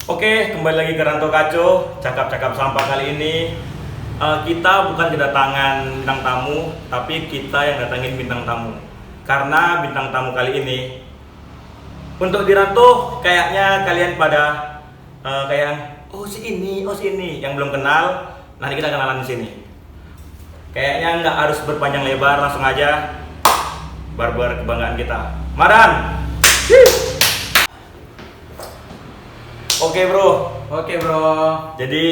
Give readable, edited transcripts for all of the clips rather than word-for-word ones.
Oke, kembali lagi ke Rantau Kaco, cakap-cakap sampah kali ini. Kita bukan kedatangan bintang tamu, tapi kita yang datangin bintang tamu. Karena bintang tamu kali ini, untuk di Rantau kayaknya kalian pada kayak oh si ini, yang belum kenal, nanti kita kenalan di sini. Kayaknya nggak harus berpanjang lebar, langsung aja barber kebanggaan kita, Maran. Oke bro. Jadi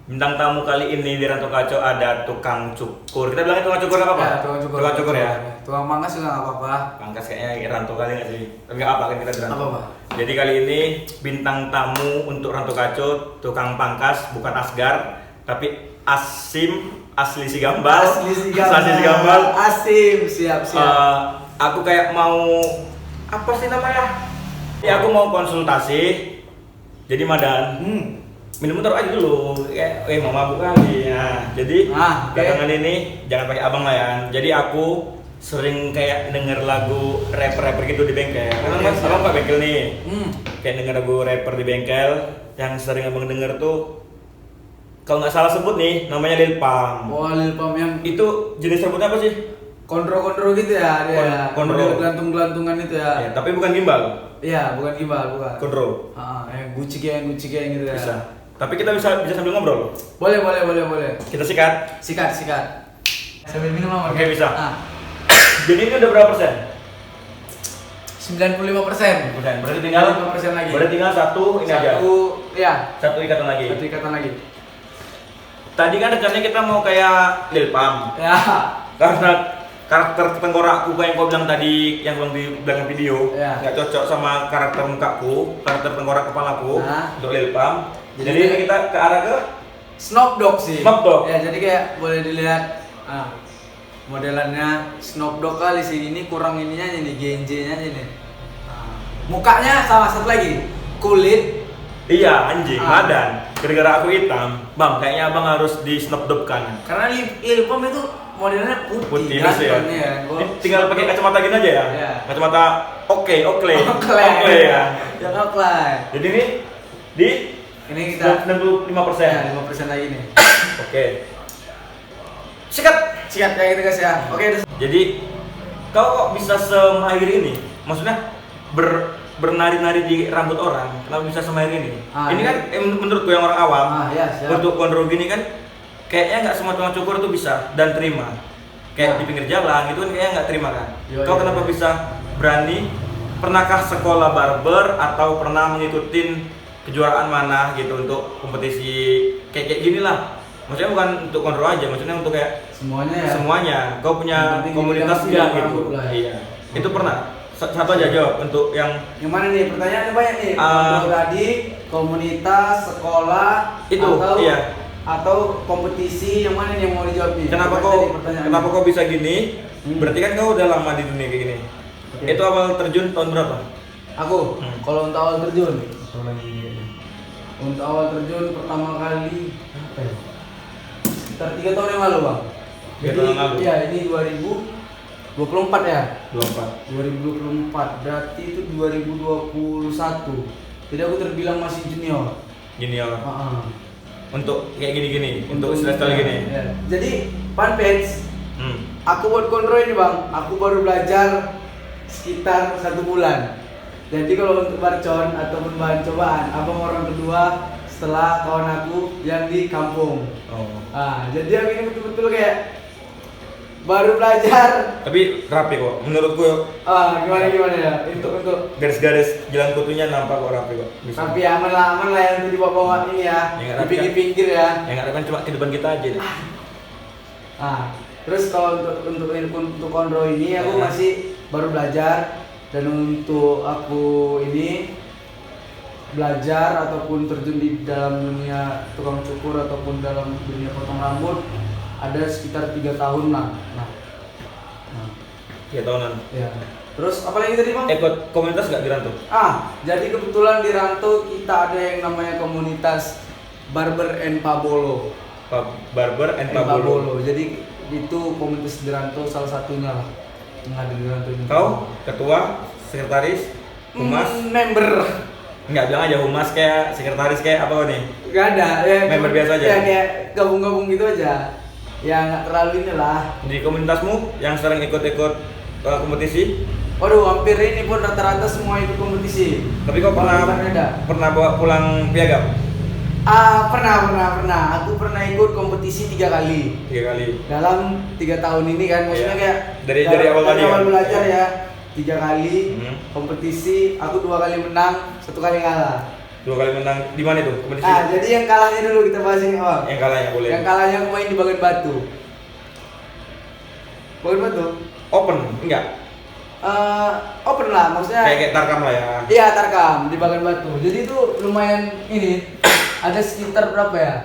bintang tamu kali ini di Rantau Kaco ada tukang cukur. Kita bilangnya tukang cukur apa? Ya, tukang cukur ya. Tukang pangkas juga nggak apa-apa. Pangkas kayaknya Rantau kali nggak sih? Tapi nggak apa kan kita di Rantau. Apa? Jadi kali ini bintang tamu untuk Rantau Kaco tukang pangkas, bukan Asgar, tapi Asim asli Sigambal. Asim, siap. Aku kayak mau apa sih namanya? Ya aku mau konsultasi. Jadi Madan, minum taruh aja dulu, kayak mau mabuk kali ya. Jadi belakangan ini jangan pakai abang lah ya. Jadi aku sering kayak denger lagu rapper gitu di bengkel. Karena mas abang pak bengkel nih, kayak denger lagu rapper di bengkel. Yang sering abang denger tuh, kalau nggak salah sebut nih, namanya Lil Pump. Oh, Lil Pump yang itu jenis rambutnya apa sih? Kontrol gitu ya, dia. Kontrol. Gelantung-gelantungan itu ya. Ya, tapi bukan gimbal. Iya, bukan gimbal, bukan. Kontrol. Yang gucci gang gitu ya. Bisa. Tapi kita bisa sambil ngobrol. Boleh. Kita sikat. Sikat. Sambil minum apa? Oke, bisa. Jadi ini udah berapa persen? 95%. Berarti tinggal 5% lagi. Berarti tinggal satu aja. Iya. Satu ikatan lagi. Tadi kan rencananya kita mau kayak Lil Pump. Ya. Karena karakter tengkorakku kayak yang kau bilang tadi, yang bilang di belakang video, nggak cocok sama karakter mukaku, karakter tengkorak kepalaku untuk Lil Pump. Jadi kita ke arah ke Snoop Dogg sih. Snoop Dogg. Ya, jadi kayak boleh dilihat modelannya Snoop Dogg kali sih. Ini kurang ininya aja nih, genjenya aja nih. Mukanya sama satu lagi, kulit. Iya, anjing, badan. Gara-gara aku hitam, Bang, kayaknya abang harus di Snoop Dogg kan. Karena Lil Pump itu modelnya putih kan, ya. Tinggal pakai kacamata gini aja ya. Yeah. Kacamata Oakley ya. Yang Oakley. Jadi ini kita 65%. Ya, 5% lagi nih. Oke. Sikat kayak gitu guys ya. Oke. Jadi kau kok bisa semahir ini? Maksudnya bernari-nari di rambut orang. Kenapa bisa semahir ini? Ini kan menurutku yang orang awam. Untuk kontrol gini kan kayaknya nggak semua tukang cukur tuh bisa dan terima. Kayak di pinggir jalan gitu kan kayaknya nggak terima kan. Kau kenapa bisa berani? Pernahkah sekolah barber atau pernah mengikuti kejuaraan mana gitu untuk kompetisi kayak gini lah? Maksudnya bukan untuk kontrol aja, maksudnya untuk kayak semuanya. Kau punya komunitas nggak gitu? Iya. Itu pernah. Satu aja jawab untuk yang mana nih? Pertanyaannya banyak nih. Tadi komunitas, sekolah, itu atau kompetisi, yang mana nih yang mau dijawab nih? Kenapa kau bisa gini? Berarti kan kau udah lama di dunia kayak gini. Itu awal terjun tahun berapa? Aku, kalau untuk awal terjun, pertama kali sekitar 3 tahun yang lalu bang. Ya ini 2024 ya. 2024 berarti itu 2021. Jadi aku terbilang masih junior. Untuk kayak gini-gini, untuk style gini. Ya. Jadi fun page. Aku buat kontrol ini bang, aku baru belajar sekitar 1 bulan. Jadi kalau untuk barcon ataupun bahan cobaan, abang orang kedua setelah kawan aku yang di kampung. Jadi aku ini betul-betul kayak baru belajar. Tapi rapi kok, menurutku. Gimana ya? Untuk garis-garis jalan kutunya nampak kok rapi kok. Tapi aman lah yang di bawah ini ya. Di pinggir-pinggir ya. Yang rapi kan cuma ke depan kita aja. Terus kalau untuk kontrol ini aku masih baru belajar, dan untuk aku ini belajar ataupun terjun di dalam dunia tukang cukur ataupun dalam dunia potong rambut ada sekitar 3 tahun lah. 3 tahunan. Ya. Terus apa lagi tadi bang? Ikut komunitas nggak di Rantau? Jadi kebetulan di Rantau kita ada yang namanya komunitas Barber and Pabolo. Barber and Pabolo. Jadi itu komunitas di Rantau salah satunya lah yang ada di Rantau ini. Kau ketua, sekretaris, humas, member Enggak, bilang aja humas kayak sekretaris kayak apa nih? Gak ada, ya member biasa aja. Ya kayak gabung-gabung gitu aja. Ya nggak terlalu inilah. Di komunitasmu yang sering ikut-ikut kompetisi? Waduh, hampir ini pun rata-rata semua ikut kompetisi. Tapi kok pernah bawa pulang piagam? Pernah. Aku pernah ikut kompetisi 3 kali. 3 kali. Dalam 3 tahun ini kan, maksudnya kayak dari awal tadi. Awal belajar ya. 3 kali kompetisi, aku 2 kali menang, 1 kali kalah. 2 kali menang di mana itu kompetisi? Jadi yang kalahnya dulu kita bahas ini, Om. Yang kalahnya boleh. Yang kalahnya aku main di Bagan Batu. Bagan Batu? Open, enggak? Open lah, maksudnya kayak Tarkam lah ya. Iya, Tarkam di Bagan Batu. Jadi itu lumayan ini. Ada sekitar berapa ya?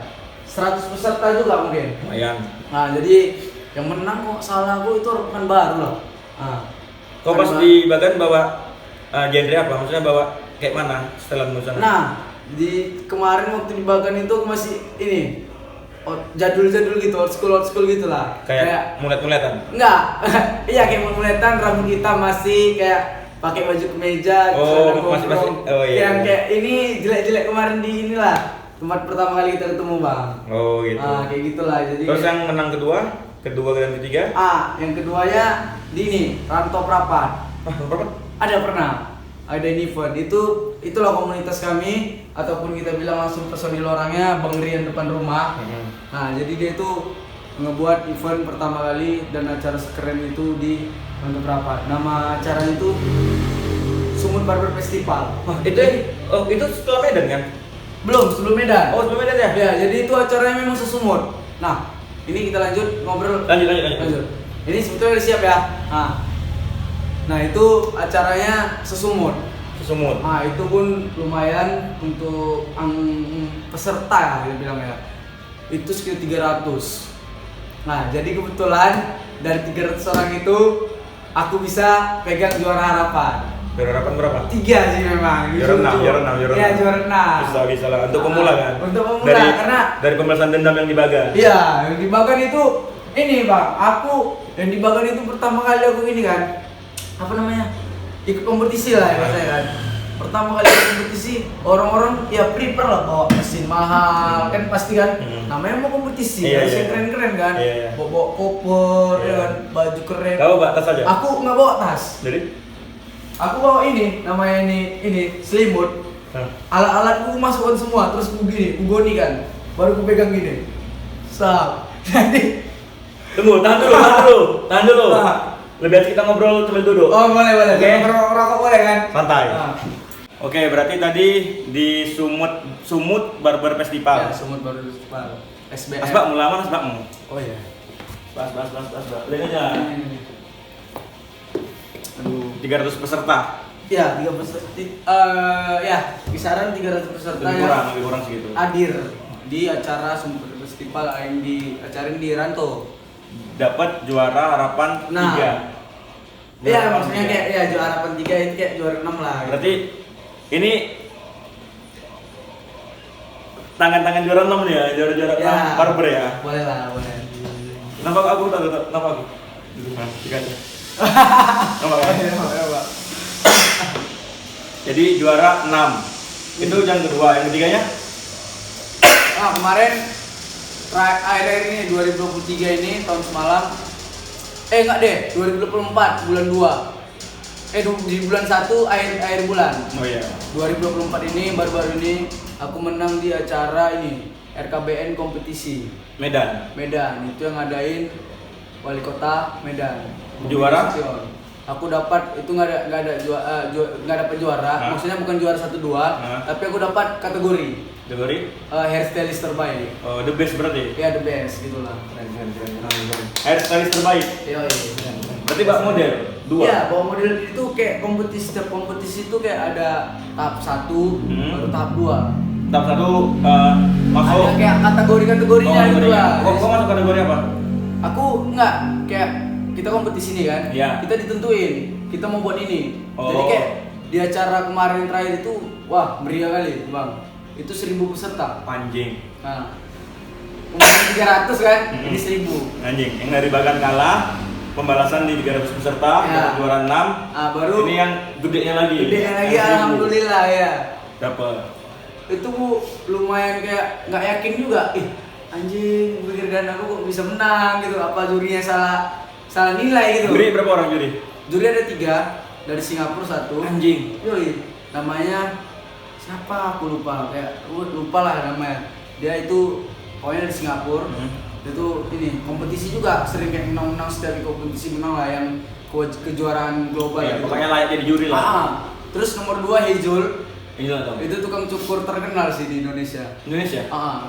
100 peserta juga mungkin. Lumayan. Nah, jadi yang menang kok salah aku itu rekan baru loh. Kau pas di Bagan bawa genre apa? Maksudnya bawa kayak mana setelan sana? Nah, di kemarin waktu di Bagan itu aku masih ini jadul-jadul gitu, old school gitu lah. Kayak mulet-muletan? Enggak. Iya, kayak mulet-muletan, rambut hitam masih kayak pakai baju kemeja, masih iya. Yang kayak ini jelek-jelek kemarin di inilah. Tempat pertama kali kita ketemu, Bang. Oh gitu. Kayak gitulah. Jadi terus yang menang kedua dan ketiga? Yang keduanya di ini, Ranto Prapat. Berapa? Ada pernah. Ada event. Itulah komunitas kami ataupun kita bilang langsung personil orangnya Bang Rian depan rumah. Nah, jadi dia itu ngebuat event pertama kali dan acara sekeren itu di Ranto Prapat. Nama acaranya itu Sumut Barber Festival. Itu setelah Medan kan? Belum, sebelum Medan. Oh, sebelum Medan ya? Ya, jadi itu acaranya memang sesumut. Nah, ini kita lanjut ngobrol. Lanjut. Ini sebetulnya udah siap ya. Nah, itu acaranya sesumut. Nah, itu pun lumayan untuk peserta ya, dia bilang ya. Itu sekitar 300. Nah, jadi kebetulan dari 300 orang itu aku bisa pegang juara harapan. Juara harapan berapa? 3 sih memang. Juara 6. Iya, juara 6. Bisa lah. Untuk pemula kan? Untuk pemula, karena dari pembalasan dendam yang di Bagan. Iya, yang di Bagan itu ini, Bang. Yang di Bagan itu pertama kali aku ini kan. Apa namanya? Ikut kompetisi lah ya saya kan. Pertama kali ikut kompetisi, orang-orang ya prepare lah bawa mesin mahal kan pasti kan. Namanya mau kompetisi, harus yang keren-keren kan. Bawa koper, ya kan, baju keren. Kau bawa tas aja? Aku nggak bawa tas. Jadi? Aku bawa ini, namanya ini selimut. Alat-alatku masukkan semua, terus aku gini, aku goni kan. Baru aku pegang gini. Jadi tahan dulu. Lebih baik kita ngobrol sambil duduk. Oh, boleh. Okay. Rokok boleh kan? Santai. Oke, berarti tadi di Sumut Barber Festival. Ya, Sumut Barber Festival. SBM. Asbakmu lama asbakmu. Oh iya. Bas. Lihat aja. 300 peserta. Ya, 3 peserta. Kisaran 300 peserta lebih kurang segitu. Hadir di acara Sumut Barber Festival yang diacarain di Ranto. Dapat juara harapan 3. Iya, maksudnya kayak ya juara harapan 3 itu kayak juara 6 lah. Berarti ini tangan-tangan juara 6 nih ya, juara ya, barber ya. Boleh. Nampak aku. Dikasih. Nampak. Jadi juara 6. Itu yang kedua, yang ketiganya? Kemarin akhir ini 2023 ini tahun semalam. Enggak deh, 2024 bulan 2. Di bulan 1 akhir bulan. Oh iya. 2024 ini baru-baru ini aku menang di acara ini RKBN kompetisi Medan. Itu yang ngadain Wali Kota Medan. Juara? Aku dapat itu nggak dapat juara. Maksudnya bukan juara 1-2, tapi aku dapat kategori hairstylist terbaik. Oh, the best berarti? Ya, the best gitulah. Keren. Hairstylist terbaik? Iya. Berarti bawa model? 2? Iya, bawa model itu kayak setiap kompetisi itu kayak ada tahap 1, baru tahap 2. Tahap 1 masuk? Ada kayak kategori-kategorinya gitu lah. Kok masuk kategori apa? Aku enggak, kayak kita kompetisi nih kan, kita ditentuin, kita mau buat ini. Jadi kayak di acara kemarin terakhir itu, wah meriah kali Bang. Itu 1000 peserta. Anjing. Nah, kemarin 300 kan, ini 1000. Anjing, yang dari Bagan kalah, pembalasan di 300 peserta, juara 6. Baru ini yang gedenya lagi. Alhamdulillah ya. Dapat. Itu lumayan kayak nggak yakin juga. Anjing, pikir aku kok bisa menang gitu. Apa jurinya salah nilai gitu. Juri berapa orang juri? Juri ada 3, dari Singapura 1. Anjing. Yoi, namanya siapa aku lupa, kayak lupa lah namanya. Dia itu pokoknya dari Singapura. Itu ini kompetisi juga, sering kayak menang-menang setiap kompetisi menang lah yang kejuaraan global. Ya, gitu. pokoknya layak jadi juri lah. Terus nomor 2 Hejul. Iya, Itu tukang cukur terkenal sih di Indonesia.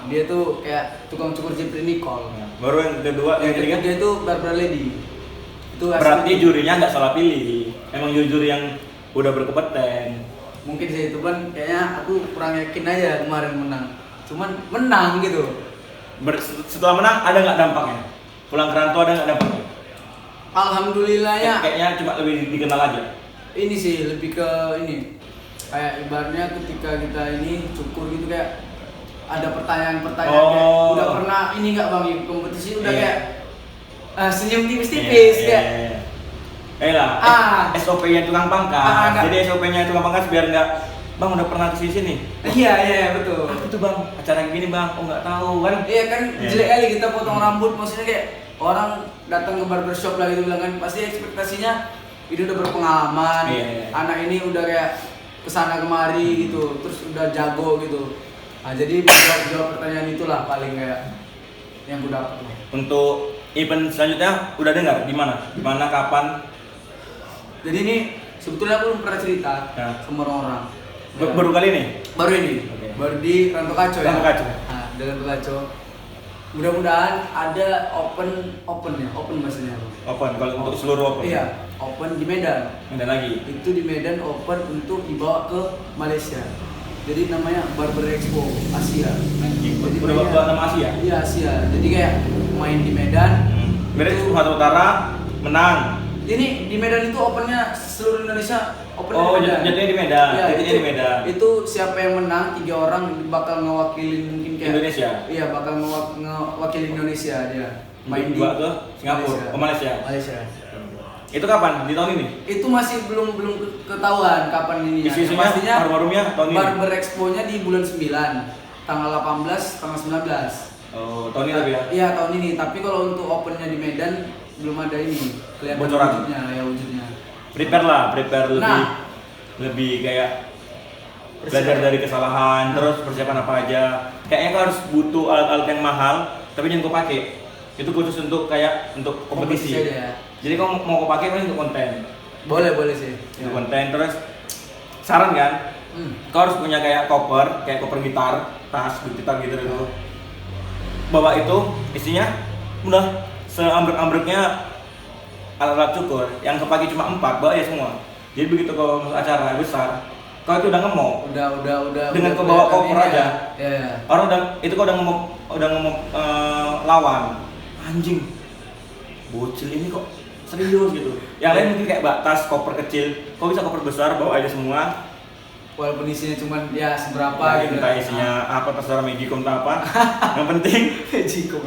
Dia tuh kayak tukang cukur Jeffrey Nicole. Baru yang kedua, yang ketiga dia itu Barbara Lady. Itu berarti jurinya nggak salah pilih. Emang juri yang udah berkompeten. Mungkin sih itu kan kayaknya aku kurang yakin aja kemarin menang. Cuman menang gitu. Setelah menang ada nggak dampaknya? Pulang ke rantau ada nggak dampaknya? Alhamdulillahnya. Kayaknya cuma lebih dikenal aja. Ini sih lebih ke ini. Kayak ibaratnya ketika kita ini cukur gitu kayak ada pertanyaan-pertanyaan kayak udah pernah ini nggak bang kompetisi udah kayak senyum tipis-tipis kayak. SOP-nya tukang pangkas. Jadi SOP-nya tukang pangkas biar nggak bang udah pernah ke sini. Iya betul. Apa itu bang? Acara yang gini bang? Oh nggak tahu kan? Iya kan jelek kali kita potong rambut, maksudnya kayak orang datang ke barbershop lah gitu bilang kan pasti ekspektasinya ini udah berpengalaman, anak ini udah kayak kesana kemari gitu, terus udah jago gitu. Nah jadi jawab pertanyaan itulah paling kayak yang gue dapat. Untuk event selanjutnya udah dengar di mana, kapan? Jadi ini sebetulnya aku belum pernah cerita sama orang-orang. Baru kali ini? Baru ini. Okay. Baru di Rantau Kaco ya. Nah, di Rantau Kaco. Mudah-mudahan ada open maksudnya. Open kalau untuk seluruh open. Iya, open di Medan. Medan lagi. Itu di Medan open untuk dibawa ke Malaysia. Jadi namanya Barber Expo Asia. Jadi udah bawa nama Asia? Iya, Asia. Jadi kayak main di Medan. Medan Sumatera Utara menang. Ini di Medan itu opennya seluruh Indonesia. Jadinya di Medan. Ya, di Medan. Itu siapa yang menang 3 orang bakal ngewakilin mungkin kayak Indonesia. Iya, bakal ngewakilin Indonesia dia. Main di ke Singapura, Malaysia. Itu kapan? Di tahun ini? Itu masih belum ketahuan kapan ini. Pastinya harum-harumnya tahun ini. Barber Expo-nya di bulan 9, tanggal 18, tanggal 19. Oh, tahun ini tapi ya? Iya, tahun ini. Tapi kalau untuk opennya di Medan belum ada ini kelihatan wujudnya. Prepare lebih kayak belajar dari kesalahan, terus persiapan apa aja. Kayaknya kau harus butuh alat-alat yang mahal, tapi jangan kau pakai. Itu khusus untuk kompetisi. Ya. Jadi kau mau kau pakai paling untuk konten. Boleh sih. Untuk konten terus saran kan? Kau harus punya kayak koper gitar, tas gitar gitu dulu. Bawa itu isinya udah seambrek-ambreknya alat-alat cukur yang kepake cuma 4, bawa ya semua. Jadi begitu kau masuk acara besar, kau itu udah ngemok. Udah. Dengan kau bawa koper aja. Ya. Orang itu kau udah ngemok lawan. Anjing. Bocil ini kok serius gitu. Yang lain mungkin kayak batas koper kecil, kau bisa koper besar bawa aja semua. Walaupun isinya cuma ya seberapa gitu. Entah isinya apa terserah Magicom atau apa. Yang penting Magicom.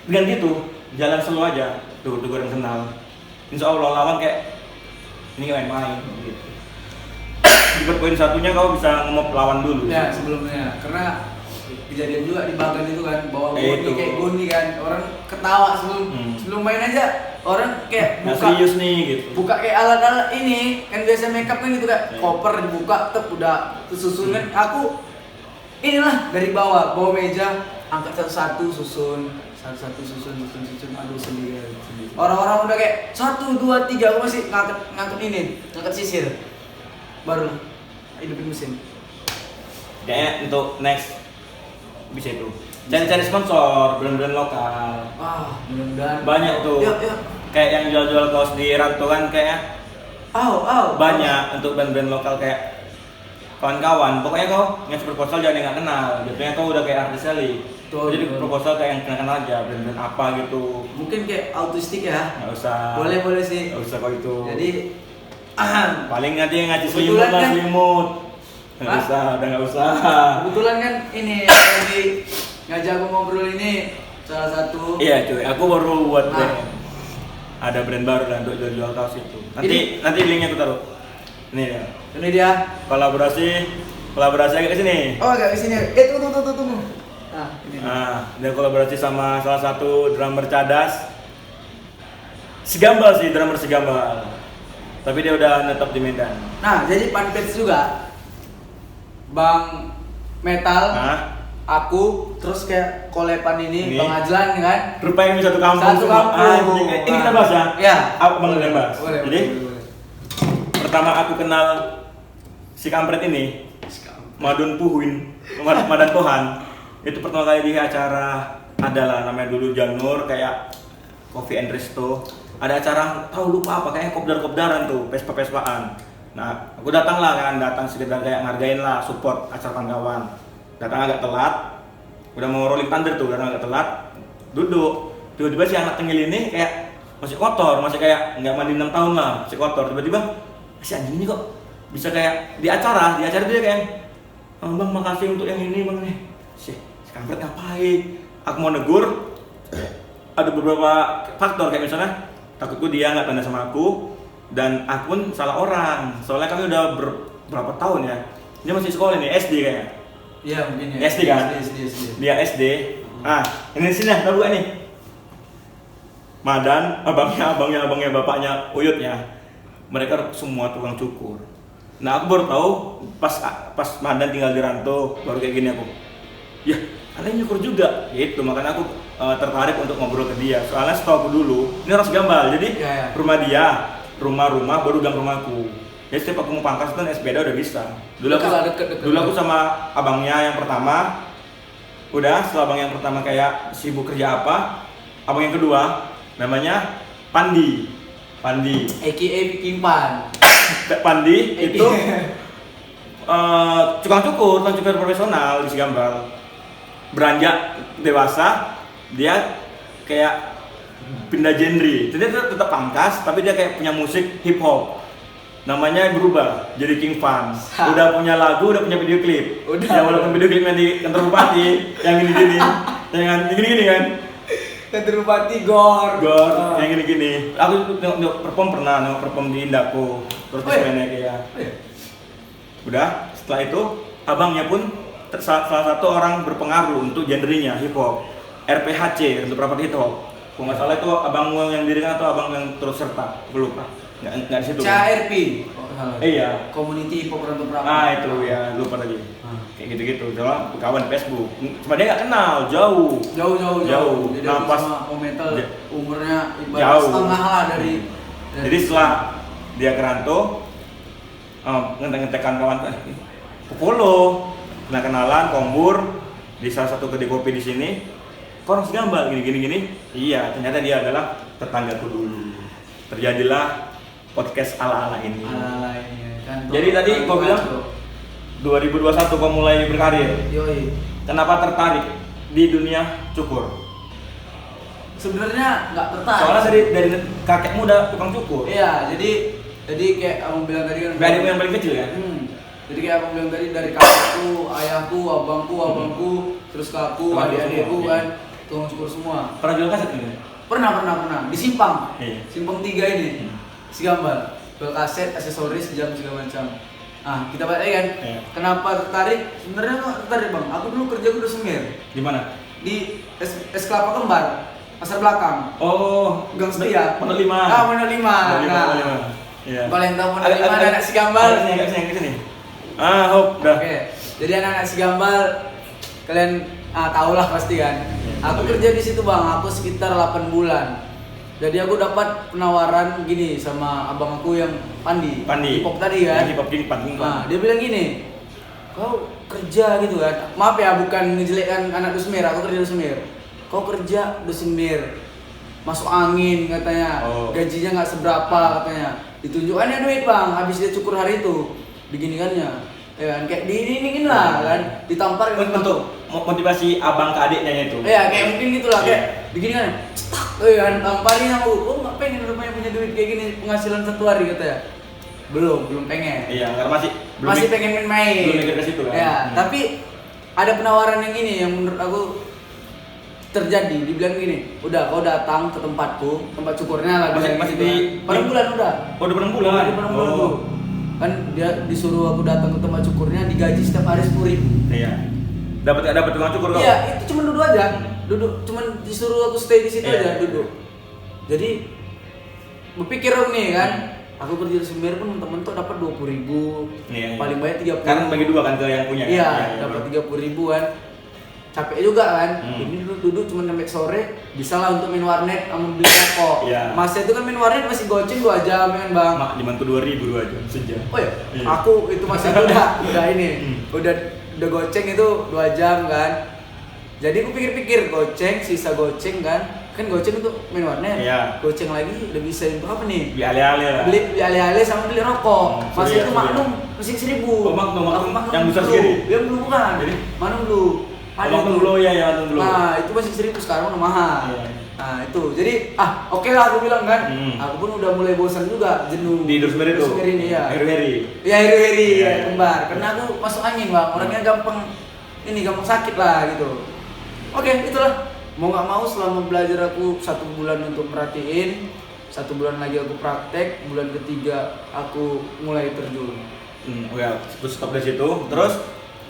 Dengan gitu, jalan slow aja. Tuh orang kenal. Insya Allah lawan kayak ini main-main gitu. Di poin satunya kau bisa ngemop lawan dulu. Ya sebelumnya, karena kejadian juga di Bagan itu kan bawa goni kayak goni kan, orang ketawa sebelum main aja orang kayak buka serius nih gitu. Buka kayak alat-alat ini kan biasa makeup kan gitu kan, koper dibuka udah susun kan. Aku inilah dari bawah meja angkat satu-satu susun aduh sendiri. Orang-orang udah kayak 1, 2, 3 aku masih ngangkat sisir baru hidupin mesin. Kayaknya untuk next bisa itu cari sponsor brand-brand lokal. Mudah-mudahan banyak tuh. Yuk. Kayak yang jual-jual kaos di rantau kan kayak banyak untuk brand-brand lokal kayak kawan-kawan. Pokoknya kau ngasih proposal jangan yang nggak kenal. Biasanya kau udah kayak artis kali. Jadi proposal kayak yang kenal aja brand-brand apa gitu. Mungkin kayak autistik ya. Nggak usah. Boleh sih. Nggak usah kau itu. Jadi paling nanti yang ngaji selimut. Nggak usah. Kebetulan kan ini lagi ngajak aku ngobrol ini salah satu. Iya cuy, aku baru buat brand. Ada brand baru lah untuk jual kaos itu. Nanti linknya aku taruh. Ini dia. Kolaborasi kolaborasi agak ke sini. Oh, agak ke sini. Tunggu. Nah, ini. Dia kolaborasi sama salah satu drummer cadas. Sigambal sih, drummer Sigambal. Tapi dia udah netap di Medan. Nah, jadi Panpets juga Bang Metal, aku terus kayak kolepan ini Bang Ajlan kan. Rupanya satu kampung. Ini kita bahas ya. Iya. Aku Bang Ajlan bahas. Boleh. Pertama aku kenal si kampret ini, Madun Puhuin, Madan Pohan. Itu pertama kali di acara adalah namanya dulu Janur kayak Coffee and Resto. Ada acara tahu lupa apa kayak kopdar-kopdaran tuh, pespa-pespaan. Nah, aku datang sekedar kayak ngargain lah support acara Pangkawan. Datang agak telat. Udah mau rolling thunder tuh, datang agak telat. Duduk. Tiba-tiba si anak tengil ini kayak masih kotor, masih kayak nggak mandi 6 tahun lah, masih kotor. Tiba-tiba si anjing ini kok bisa kayak di acara dia kayak Bang makasih untuk yang ini Bang nih. Si kampret ngapain? Aku mau negur. Ada beberapa faktor kayak misalnya takutku dia nggak tanda sama aku dan aku pun salah orang. Soalnya kami udah berapa tahun ya. Dia masih sekolah nih SD kayaknya. Iya mungkin ya. SD kan? SD. Dia SD. Ini sini ya, tahu gak nih? Madan, abangnya, bapaknya, Uyutnya. Mereka semua tukang cukur. Nah aku baru tahu pas Madan tinggal di Ranto baru kayak gini aku. Ya, kalian nyukur juga. Gitu, makanya aku tertarik untuk ngobrol ke dia. Soalnya setahu aku dulu, ini orang Sigambal. Jadi rumah dia, rumah baru gang rumahku. Jadi setiap aku mau pangkas kan sepeda udah bisa. Dulu aku sama abangnya yang pertama. Udah, setelah abang yang pertama kayak sibuk kerja apa, abang yang kedua namanya Pandi, AKA King Pan. Pandi itu tukang cukur profesional di Sigambal. Beranjak dewasa, dia kayak pindah genre. Jadi dia tetap pangkas, tapi dia kayak punya musik hip hop. Namanya berubah jadi King Fan. Udah punya lagu, udah punya video klip. Ya walaupun video klipnya di kantor bupati, yang gini-gini, yang gini-gini kan. Kantor bupati gor, yang gini-gini. Aku nengok perform di Indako, terus mainnya kayak. Udah, setelah itu abangnya pun salah satu orang berpengaruh untuk genrenya hip hop. RPHC untuk rapat hip hop. Kalau nggak salah itu abang yang dirikan atau abang yang terus serta, aku lupa. Nggak di situ. CRP. Iya. Community hip hop Ranto Prapat. Itu ya, lupa tadi. Kayak gitu-gitu. Soalnya kawan Facebook. Cuma dia nggak kenal, jauh. Jadi nah, pas sama Metal umurnya ibarat setengah lah dari. Jadi setelah dia ke Ranto, ngetek-ngetekan kawan ke follow. Nah kenalan, kombur di salah satu kedai kopi di sini. Orang Sigambal gini. Iya, ternyata dia adalah tetanggaku dulu. Terjadilah podcast ala-ala ini. Kan, jadi tadi kau bilang 2021 kau mulai berkarir. Yoi. Kenapa tertarik di dunia cukur? Sebenarnya nggak tertarik. Soalnya dari kakekmu udah tukang cukur. Iya, jadi kayak abang bilang tadi kan. Dari yang paling kecil ya. Jadi kayak abang bilang tadi dari kakekku, ayahku, abangku, terus ke aku, adik-adikku kan tukang cukur semua. Pernah jual kaset ini? Pernah di Simpang. Iya. Simpang 3 ini. Sigambal. Jual kaset, aksesoris, jam segala macam. Nah, kita balik kan. Iya. Kenapa tertarik? Sebenarnya nggak tertarik, Bang. Aku dulu kerja di Semir. Di mana? Di Es Kelapa Kembar, pasar belakang. Oh, Gang Setia. Pondok 5. Pondok 5. Iya. Kalau yang tahu Pondok 5 anak Sigambal. Kesini. Hop, dah. Oke. Jadi anak-anak Sigambal kalian tahu lah pasti kan. Aku kerja di situ, Bang. Aku sekitar 8 bulan. Jadi aku dapat penawaran gini sama abang aku yang Pandi. Hip hop tadi kan. Hip hop King Pan. Nah, dia bilang gini, "Kau kerja gitu kan." Maaf ya, bukan ngejelekkan anak Dusmir, aku kerja di Dusmir. "Kau kerja di Dusmir. Masuk angin," katanya. Gajinya nggak seberapa katanya. Ditunjukkannya duit, Bang, habis dia cukur hari itu. Beginikannya. Ya kan, kayak diiningin lah kan, ditampar untuk motivasi abang ke adiknya itu. Iya, kayak mungkin gitulah, kayak begini kan. Cetak, kan tamparin aku. Nggak pengen rupanya punya duit kayak gini, penghasilan satu hari katanya. Belum pengen. Iya, karena masih pengen main. Belum mikir ke situ kan. Ya, tapi ada penawaran yang ini yang menurut aku terjadi. Dibilang gini, udah kau datang ke tempatku, tempat cukurnya lah. Masih di per bulan udah. Oh, udah per bulan. Kan dia disuruh aku datang ke tempat cukurnya, digaji setiap hari 10.000. Iya. Dapat tukang cukur kau? Iya, itu cuma duduk aja. Duduk, cuman disuruh aku stay di situ aja duduk. Jadi berpikir aku nih kan, aku kerja di Semeru pun temen tuh dapat 20.000. Iya. Paling banyak 30. Kan bagi dua kan ke yang punya. Iya, kan? dapat 30.000 kan. Capek juga kan. Ini duduk cuma sampai sore, bisa lah untuk main warnet sama beli rokok. Iya. Masa itu kan main warnet masih goceng 2 jam kan, Bang. Mak dimantu 2.000 2 aja sejam. Oh ya, Iya. aku itu masih udah ini, udah goceng itu 2 jam kan. Jadi aku pikir-pikir goceng, sisa goceng kan goceng untuk main warnet. Iya. Goceng lagi udah bisa untuk apa nih? Beli ale-ale lah. Beli ale-ale sama beli rokok. Masih Surya, itu Magnum masih 1.000. Oh, Magnum yang besar dulu. segini? Yang dulu bukan. Jadi? Magnum dulu. Magnum dulu ya, Magnum dulu. Nah, itu masih 1.000 sekarang udah mahal. Iya. Nah, itu. Jadi oke lah aku bilang kan. Aku pun udah mulai bosan juga jenuh. Di Durusmeri itu. Ini ya. Heri-heri. Ya heri-heri Iya. ya, kembar. Karena aku masuk angin, Bang. Orangnya gampang sakit lah gitu. Oke, itulah. Mau nggak mau selama belajar aku 1 bulan untuk perhatiin, 1 bulan lagi aku praktek, bulan ketiga aku mulai terjun. Ya, terus stop dari situ, terus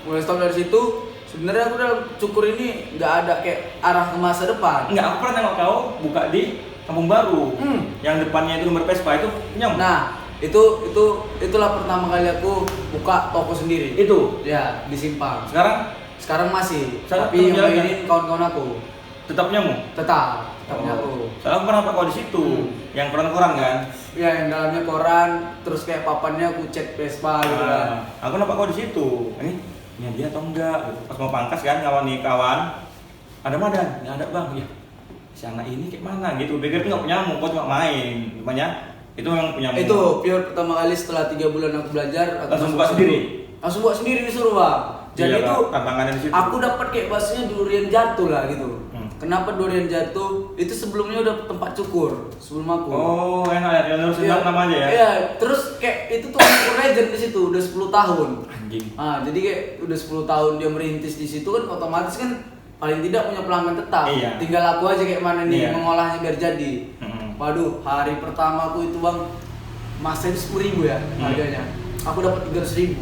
Mulai stop dari situ, sebenarnya aku dalam cukur ini nggak ada kayak arah ke masa depan. enggak, aku pernah nengok kau buka di Kampung Baru. Yang depannya itu nomor Vespa itu nyam. Nah, itulah pertama kali aku buka toko sendiri. Itu Ya, di Simpang. sekarang Masih, Sekarang tapi yang tetap jalan, mainin kawan-kawan aku. tetap nyamu. Tetap nyaku. Soalnya aku pernah pakai kau di situ, yang koran-koran kan. Ya, yang dalamnya koran, terus kayak papannya aku cat Vespa gitu kan. Aku nampak kau di situ. Ini dia atau enggak? Gitu. Pas mau pangkas kan kawan, ada Madan, nggak ada bang. Ya, si anak ini kayak mana gitu. Pikir tuh nggak punya nyamuk, kau cuma main. Rupanya itu memang punya nyamuk. Itu pure pertama kali setelah 3 bulan aku belajar. Aku Langsung buka sendiri? Langsung buat sendiri disuruh, Bang. Jadi Iya, itu tantangannya di situ. aku dapat kayak bahasanya durian jatuh lah gitu. Kenapa durian jatuh? Itu sebelumnya udah tempat cukur sebelum aku. Oh, enak ya, yang nurusin nama aja ya. Iya, terus kayak itu tuh cukur legend di situ udah 10 tahun. Anjing. Jadi kayak udah 10 tahun dia merintis di situ kan otomatis kan paling tidak punya pelanggan tetap. Iya. Tinggal aku aja kayak mana nih Iya. mengolahnya biar jadi. Waduh, hari pertama aku itu Bang masa itu 10.000 ya harganya. Aku dapat 300.000.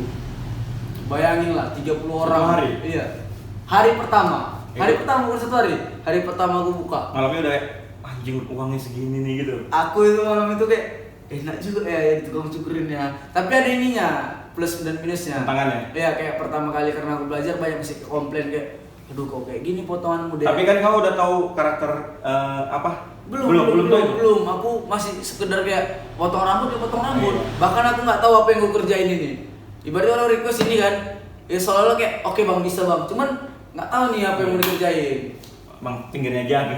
Bayangin lah 30 orang. hari? Iya. Hari pertama. Hari pertama bukan 1 hari. Hari pertama aku buka. Malamnya udah anjing uangnya segini nih gitu. Aku itu malam itu kayak enak juga ya di tukang cukurinnya. Tapi ada ininya, plus dan minusnya. Tantangannya? Iya, kayak pertama kali karena aku belajar banyak masih komplain kayak aduh kok kayak gini potonganmu deh. Tapi kan kau udah tahu karakter apa? Belum. Aku masih sekedar kayak potong rambut ya potong rambut. Iya. Bahkan aku nggak tahu apa yang gue kerjain ini. Ibaratnya orang request ini kan, ya soalnya kayak oke bang bisa bang, cuman nggak tahu nih apa yang mau dikerjain. Bang pinggirnya aja.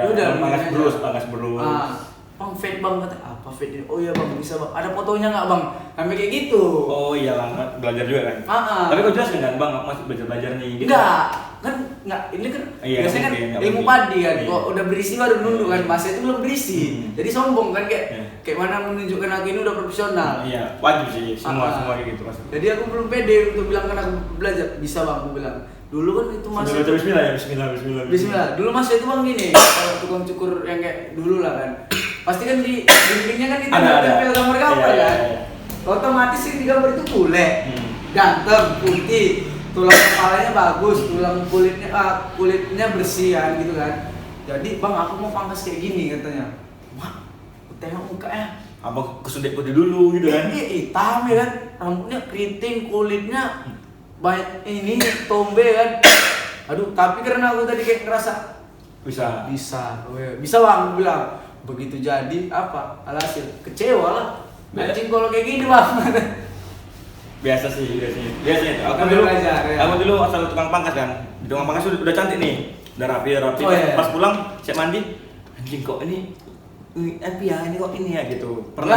Udah, Pangkas pinggirnya berus. Bang fade bang kata apa fade ini? Oh iya bang bisa bang. Ada fotonya nggak bang? Sampai kayak gitu. Oh iya lah, belajar juga kan. Tapi kau jelaskan kan bang, aku masih belajar nih. Gitu. Enggak, ini kan Iya, biasanya kan mungkin, ilmu mungkin. padi kan, Iya. kok udah berisi baru nunduk kan, masa itu belum berisi, jadi sombong kan Iya. kayak mana menunjukkan aku ini udah profesional. Iya, wajib sih semua kayak gitu pasti. Jadi aku belum pede untuk bilang kan aku belajar, bisa bang, aku bilang. Dulu kan itu masih Bismillah ya, Bismillah. Dulu masih itu bang gini, kalau tukang cukur yang kayak dulu lah kan, pasti kan di dindingnya kan itu tempel gambar-gambar Iya, kan. iya. Otomatis yang di gambar itu bule, ganteng, putih, tulang kepalanya bagus, tulang kulitnya bersih kan gitu kan. Jadi bang aku mau pangkas kayak gini katanya. Wah, tengok mukanya. Abang kesudek putih dulu gitu kan. Iya hitam ya kan, rambutnya keriting, kulitnya banyak ini tombe kan. Aduh, tapi karena aku tadi kayak ngerasa bisa bang, aku bilang. Begitu jadi apa? Alhasil kecewa lah. Anjing kalau kayak gini bang. Biasa sih. Belajar, ya. Aku dulu asal tukang pangkas kan. Di tukang pangkas udah cantik nih. Udah rapi. Oh, iya. Pas pulang siap mandi. Anjing kok ini ini kok ini ya gitu. Pernah.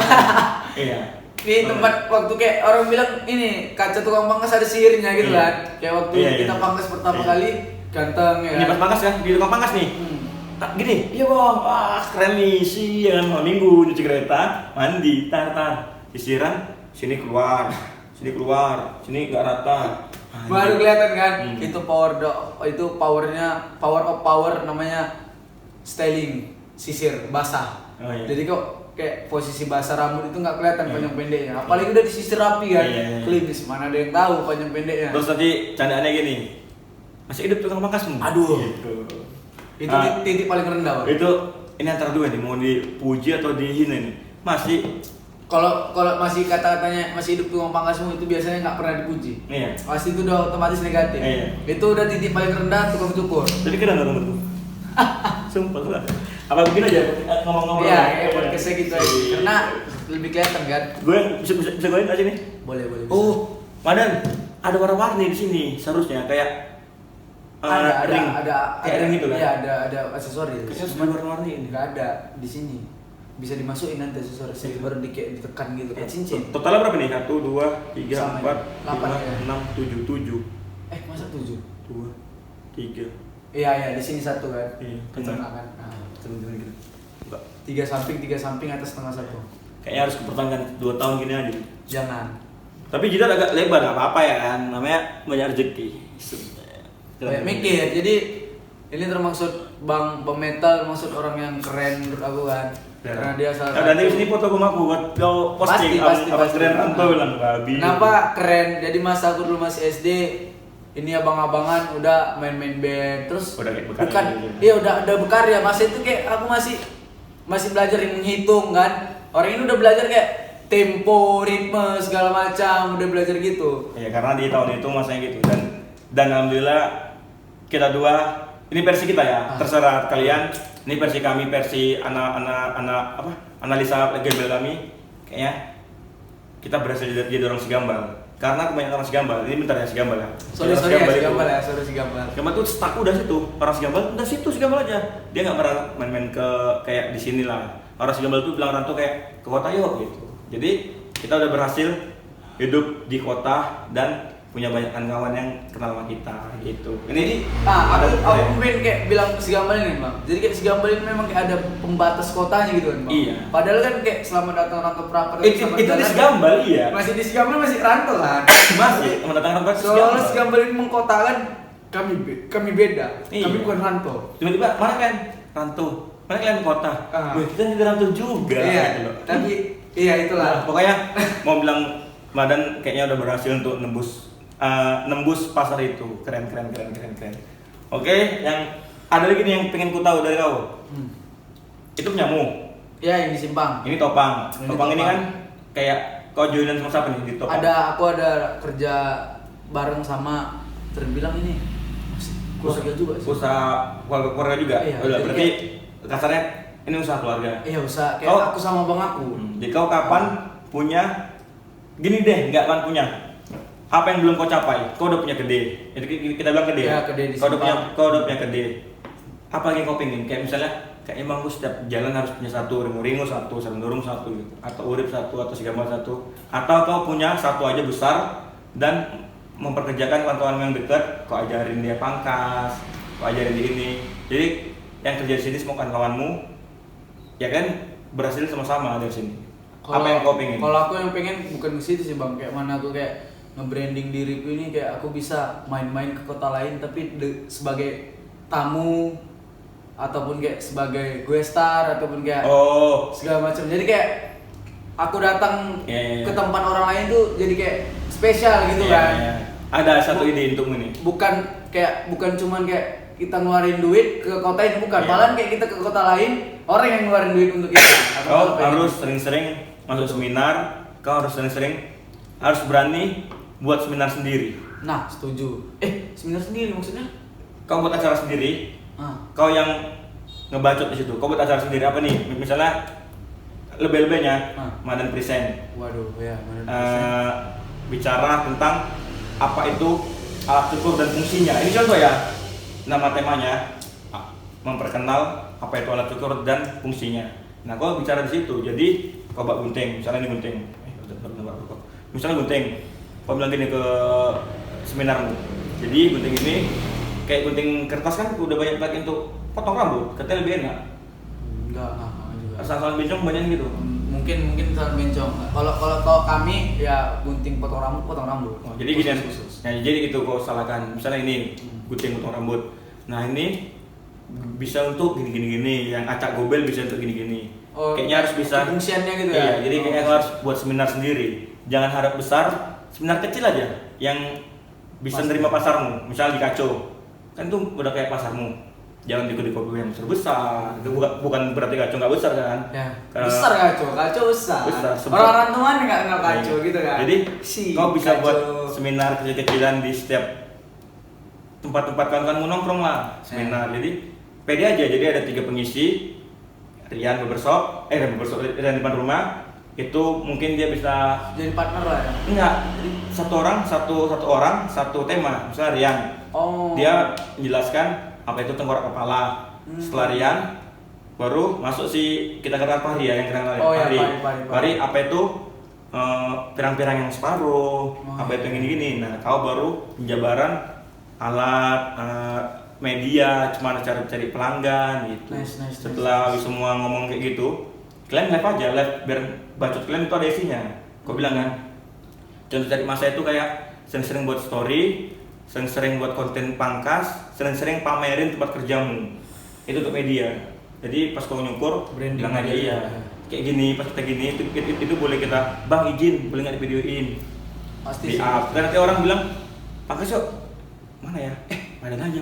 Iya. Di tempat waktu kayak orang bilang ini kaca tukang pangkas ada sihirnya gitu Iya. kan. Kayak waktu Iya. kita pangkas pertama Iya. kali ganteng ya. Ini pas pangkas kan, di tukang pangkas nih. Gini, iya bang, wah keren nih sih, jangan mau minggu nyuci kereta, mandi, tar, sisiran, sini keluar, sini nggak rata. Baru kelihatan kan, itu power of power namanya styling, sisir basah. Oh, iya. Jadi kok kayak posisi basah rambut itu nggak kelihatan panjang pendeknya. Apalagi udah disisir rapi kan, klimis, mana ada yang tahu panjang pendeknya. Terus tadi candaannya gini, masih hidup tukang pangkasmu? Aduh, gitu. Itu titik paling rendah. Bang. Itu ini antara dua nih, mau dipuji atau dihina nih. Masih kalau masih kata-katanya masih hidup tukang pangkasmu itu biasanya nggak pernah dipuji. Iya. Pasti itu udah otomatis negatif. Iya. Itu udah titik paling rendah tukang cukur. Jadi kira nggak tuh? Sumpah lah. Apa begini aja ngomong-ngomong? Iya, podcastnya gitu aja. Karena lebih kelihatan kan. Gue bisa gue nggak sih nih? Boleh. Oh, Madan, ada warna-warni di sini seharusnya kayak ada ring gitu kan? Iya, ada aksesoris. Kayaknya cuma warna-warni ini. Enggak ada di sini. Bisa dimasukin nanti aksesoris. Baru ditekan gitu kayak cincin. Totalnya berapa nih? 1 2 3 4 5 8, 6 7 masa 7? 2 3. Iya, di sini satu kan. Iya, tengah kan. Nah, gitu. Enggak. 3 samping atas setengah satu. Kayaknya harus kepertahankan 2 tahun gini aja. Jangan. Tapi jidat agak lebar, nggak apa-apa ya kan, namanya banyak rezeki. Banyak mikir, jadi ini termaksud bang metal, termaksud orang yang keren menurut aku kan. Ya. Karena dia salah satu. Dan di sini foto aku buat kau posting. Pasti. Keren kan tuh bilang babi. Kenapa keren? Jadi masa aku dulu masih SD, ini abang-abangan udah main-main band, terus udah kayak berkarya. Bukan, iya udah berkarya. Masa itu kayak aku masih belajar menghitung kan. Orang ini udah belajar kayak tempo, ritme segala macam, udah belajar gitu. Ya karena di tahun itu masanya gitu dan alhamdulillah kita dua ini versi kita ya. Terserah kalian. Ini versi kami, versi anak analisa gembel kami. Kayaknya kita berhasil jadi orang Sigambal. Karena kebanyakan orang Sigambal. Ini bentar ya Sigambal ya. Sorry Sigambal. Sigambal tuh stuck udah situ. Orang Sigambal udah situ Sigambal aja. Dia nggak pernah main-main ke kayak di sini lah. Orang Sigambal tuh bilang rantau kayak ke kota yuk gitu. Jadi kita udah berhasil hidup di kota dan punya banyak kawan yang kenal sama kita gitu. Ini aku mungkin kayak bilang Sigambal ini bang. Jadi kayak Sigambal ini memang kayak ada pembatas kotanya gitu kan bang. Iya. Padahal kan kayak selama datang rantau perapat itu di Sigambal iya. Masih di Sigambal masih rantau kan. Masih mendatang rantau ke Sigambal. Soalnya Sigambal ini mengkotakan kami beda. Iya. Kami bukan rantau. Tiba-tiba mana kan rantau? Mana kalian kota? Kita juga rantau juga. Iya. Gitu. Tapi iya itulah. Pokoknya mau bilang Madan kayaknya udah berhasil untuk nembus pasar itu. Keren. Oke, yang ada lagi nih yang pengen ku tahu dari kau. Itu punyamu. Ya, yang di Simpang. Ini Topang. Topang ini kan kayak kau joinan sama siapa nih di Topang? Aku ada kerja bareng sama terbilang ini keluarga juga sih. Usaha keluarga juga. Iya, Berarti kasarnya ini usaha keluarga. Iya, usaha kayak aku sama bang aku. Jadi kau kapan punya? Gini deh, nggak akan punya. Apa yang belum kau capai? Kau udah punya gede. Jadi kita bilang gede. Ya, gede di kau udah punya gede. Apa yang kau pengen? Kayak misalnya, kayak emang gue setiap jalan harus punya satu, ringu-ringu satu, sarung durung satu, gitu. Atau urip satu, atau Sigambal satu. Atau kau punya satu aja besar dan memperkerjakan kawan-kawan yang dekat. Kau ajarin dia pangkas, kau ajarin dia ini. Jadi yang kerja di sini semua kawan-kawanmu, ya kan berhasil sama-sama dari sini. Apa yang kau pengen? Kalau aku yang pengen bukan ke situ sih bang, kayak mana aku kayak nge-branding diriku ini kayak aku bisa main-main ke kota lain tapi sebagai tamu ataupun kayak sebagai guest star ataupun kayak segala macam. Jadi kayak aku datang ke tempat orang lain tuh jadi kayak spesial gitu kan. Ada satu ide untukmu nih. Bukan cuman kayak kita ngeluarin duit ke kota ini bukan, malah kayak kita ke kota lain orang yang ngeluarin duit untuk kita. Kau harus sering-sering masuk seminar, kau harus sering-sering harus berani buat seminar sendiri. Nah, setuju. Seminar sendiri maksudnya? Kau buat acara sendiri. Kau yang ngebacot di situ. Kau buat acara sendiri apa nih? Misalnya lebih-lebihnya Madan present. Waduh, ya Madan present. Bicara tentang apa itu alat cukur dan fungsinya. Ini contoh ya. Nama temanya memperkenal apa itu alat cukur dan fungsinya. Nah, kau bicara di situ. Jadi kau buat gunting, misalnya ini gunting. Misalnya gunting. Kau bilang gini ke seminarmu. Jadi gunting ini kayak gunting kertas kan udah banyak lagi untuk potong rambut. Katanya lebih enak. Enggak juga. Asal-asal bencong banyak gitu. Mungkin asal bencong. Kalau kami ya gunting potong rambut. Jadi gini. Nah, jadi itu kau salahkan. Misalnya ini gunting potong rambut. Nah, ini bisa untuk gini, yang acak gobel bisa untuk gini. Kayaknya harus bisa fungsinya gitu ya. ya. Jadi kayaknya harus buat seminar sendiri. Jangan harap besar, seminar kecil aja yang bisa nerima pasarmu. Misal di Kaco, kan itu udah kayak pasarmu. Jangan di kopi yang besar. Itu bukan berarti Kaco nggak besar kan? Ya. Besar Kaco besar. Orang-orang tuan nggak kenal Kaco gitu kan. Jadi kau bisa buat seminar kecil-kecilan di setiap tempat-tempat kawan-kawanmu nongkrong lah seminar. Jadi pede aja. Jadi ada 3 pengisi. Rian barbershop Rian depan rumah. Itu mungkin dia bisa jadi partner lah ya. Enggak, satu orang satu tema. Misalnya Rian. Dia menjelaskan apa itu tengkorak kepala. Setelah Rian baru masuk kita kenal Fahri ya, yang kenal Fahri apa itu pirang-pirang yang separuh, apa itu gini-gini. Nah, kau baru penjabaran alat media, cuma cara cari pelanggan gitu. Nice. Setelah semua ngomong kayak gitu, kalian live aja, biar bacot kalian itu ada isinya. Kau bilang kan, contoh cari masa itu kayak sering-sering buat story, sering-sering buat konten pangkas, sering-sering pamerin tempat kerjamu. Itu untuk media. Jadi pas kau nyukur, bilang aja iya. Kayak gini, pas kita gini, itu boleh kita, bang izin, boleh nggak divideoin? Pasti di up. Dan nanti orang bilang, pangkas yuk, mana ya? Mandan aja.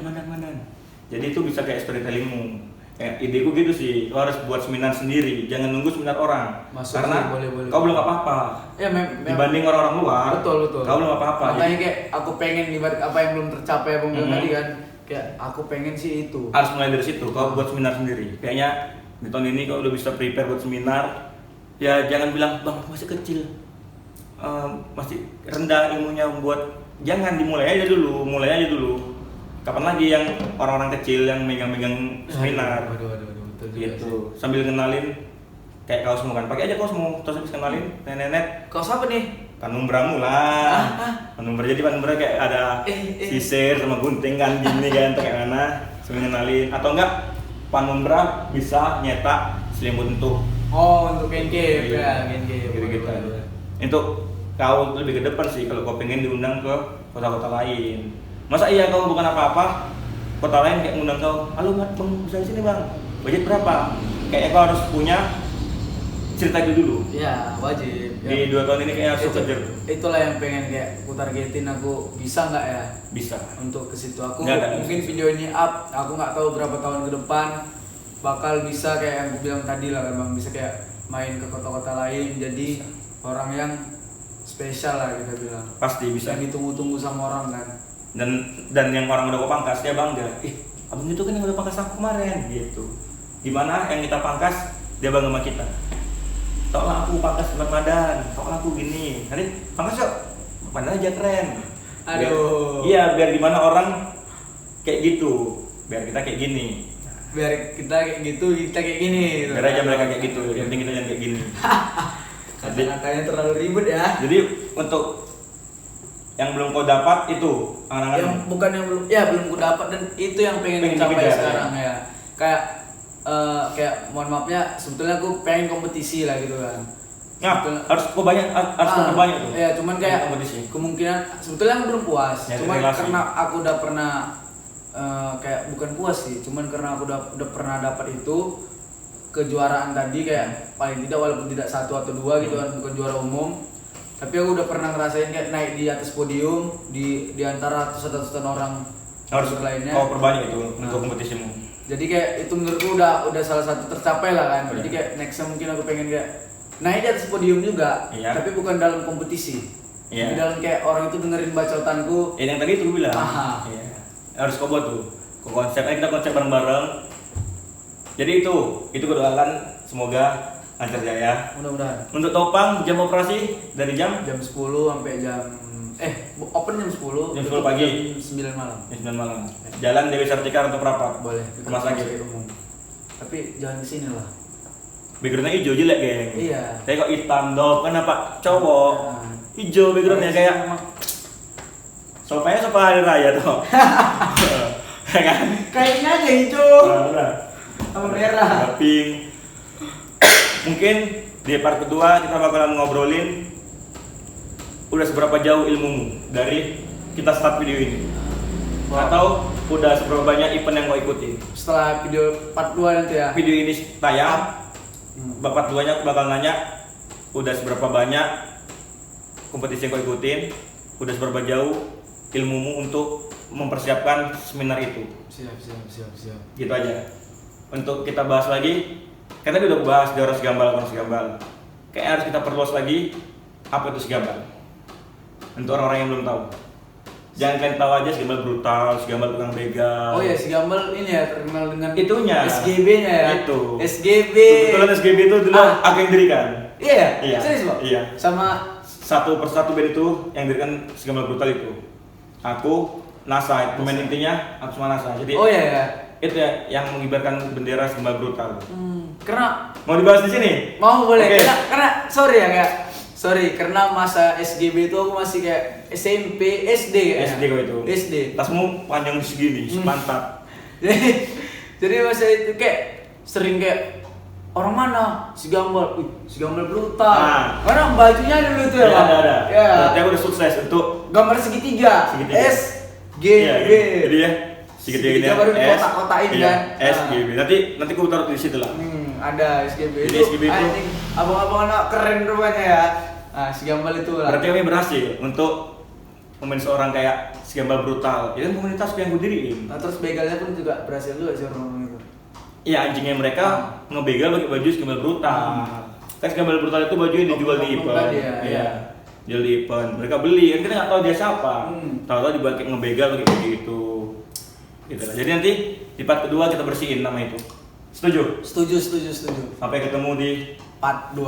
Jadi itu bisa kayak storytellingmu. Ideku gitu sih, kau harus buat seminar sendiri, jangan nunggu seminar orang. Karena boleh. Kau belum apa-apa. Ya, dibanding orang-orang luar. Betul. Kau belum apa-apa. Makanya kayak aku pengen ibarat apa yang belum tercapai abang bilang tadi kan. Kayak aku pengen sih itu. Harus mulai dari situ, kau buat seminar sendiri. Kayaknya di tahun ini kau udah bisa prepare buat seminar. Ya jangan bilang, bang masih kecil, masih rendah ilmunya buat. Jangan, dimulai aja dulu. Kapan lagi yang orang-orang kecil yang megang-megang seminar? Waduh, betul gitu. Sambil kenalin kayak kaos semua kan, pakai aja kaos semua, terus habis kenalin nenek. Kaos apa nih? Panumbramu lah. Panumbra, jadi panumbra kayak ada sisir sama gunting kan gini kan, kayak mana? Sambil kenalin. Atau enggak panumbra bisa nyetak selimut untuk untuk game ya, gitu. Untuk kau lebih ke depan sih kalau kau pengen diundang ke kota-kota lain. Masa iya kau bukan apa-apa, kota lain kayak ngundang kau, halo bang, bisa di sini bang, budget berapa? Kayaknya kau harus punya cerita itu dulu. Iya, wajib. Di 2 tahun ini kayak harus kejar. Itulah yang pengen kayak ku targetin, aku bisa nggak ya? Bisa. Untuk ke situ aku mungkin video ini up, aku nggak tahu berapa tahun ke depan bakal bisa kayak yang aku bilang tadi lah kan bang, bisa kayak main ke kota-kota lain, jadi orang yang spesial lah kita bilang. Pasti bisa. Yang ditunggu-tunggu sama orang kan. Dan yang orang udah kau pangkas dia bangga, abang itu kan yang udah pangkas aku kemarin gitu. Gimana yang kita pangkas dia bangga sama kita. Tolong aku pangkas tempat Madan, tolong aku gini. Nanti pangkas yuk, Madan aja keren. Aduh. Biar gimana orang kayak gitu, biar kita kayak gini. Biar kita kayak gitu, kita kayak gini. Biar aja mereka kayak gitu, yang penting kita jangan kayak gini. Kata-katanya terlalu ribet ya. Jadi untuk yang belum kau dapat itu angan-angan yang bukan yang belum ku dapat, dan itu yang pengen dicapai sekarang ya. Kayak mohon maafnya, sebetulnya aku pengen kompetisi lah gitu kan. Harus perbanyak tuh. Ya, cuman kayak kompetisi. Kemungkinan sebetulnya aku belum puas. Cuman karena aku udah pernah kayak bukan puas sih, cuman karena aku udah pernah dapat itu kejuaraan tadi, kayak paling tidak walaupun tidak 1 atau 2 gitu kan, bukan juara umum. Tapi aku udah pernah ngerasain kayak naik di atas podium di antara ratusan orang harus lainnya. Kau perbanyak itu untuk kompetisimu. Jadi kayak itu menurutku udah salah satu tercapai lah kan. Jadi kayak nextnya mungkin aku pengen kayak naik di atas podium juga, tapi bukan dalam kompetisi. Di dalam kayak orang itu dengerin bacotanku. Yang tadi itu gue bilang. Harus kau buat tuh. Kita konsep bareng-bareng. Jadi itu gue doakan semoga lancar jaya. Mudah-mudahan. Untuk Topang jam operasi dari jam 10 sampai jam open jam 10. Jam 10 pagi. Jam 9 malam. Jam 9 malam. Jalan Dewi Sartika untuk Prapat. Boleh. Rumah sakit umum. Tapi jangan di sini lah. Backgroundnya hijau jelek geng. Iya. Kayak kok hitam dong, kenapa cowok? Hijau backgroundnya kayak sopanya sopa hari raya tuh. Kan? Kayaknya aja hijau. Sama merah. Pink. Mungkin di part kedua kita bakalan ngobrolin udah seberapa jauh ilmumu dari kita start video ini. Atau udah seberapa banyak event yang kau ikuti? Setelah video part 2 nanti ya. Video ini tayang, part 2-nya aku bakal nanya udah seberapa banyak kompetisi yang kau ikutin, udah seberapa jauh ilmumu untuk mempersiapkan seminar itu. Siap. Gitu aja. Untuk kita bahas lagi, kan tadi udah bahas di orang segambal. Kayak harus kita perluas lagi apa itu segambal. Untuk orang-orang yang belum tahu. Jangan kalian tahu aja segambal brutal, segambal tukang begal. Oh ya, segambal ini ya terkenal dengan itunya. SGB-nya ya. Itu. SGB. Kebetulan SGB itu dulu aku yang dirikan. Iya. Iya. Serius, Bang? Iya. Sama satu persatu band itu yang dirikan segambal brutal itu. Aku NASA, pemain intinya aku sama NASA. Jadi oh iya. itu ya yang mengibarkan bendera segambal brutal. Karena Mau dibahas di sini? mau boleh. Oke. Karena sorry karena masa SGB itu aku masih kayak SMP, SD kayaknya. SD kau itu. SD. Tasmu panjang segini, sepantat. Jadi masa itu kayak sering kayak orang mana segambal brutal. Nah. Karena bajunya dulu tuh ya, Bang. Ada. Ya. Berarti aku udah sukses untuk Gambar segitiga. SGB. iya, jadi ya Segitiga baru dikotak-kotakin iya, kan. SGB. Nanti aku taruh di situ lah. Ada SGB Jadi itu. SGB itu anjing, abang-abang anak keren rupanya ya. Nah, si Gambal itu lah. berarti kami berhasil untuk pemain seorang kayak si Gambal brutal. Ya kan komunitas yang gue diriin. Nah, terus begalnya pun juga berhasil juga sih orang itu. Iya, anjingnya mereka ngebegal pakai baju si Gambal brutal. Kan si Gambal brutal itu bajunya dijual di event. Iya. Jual di event. Mereka beli, kan kita nggak tahu dia siapa. Tahu-tahu dipakai ngebegal pakai baju itu. Gitu lah. Jadi nanti di part kedua kita bersihin nama itu. Setuju? Setuju. Sampai ketemu di Part 2.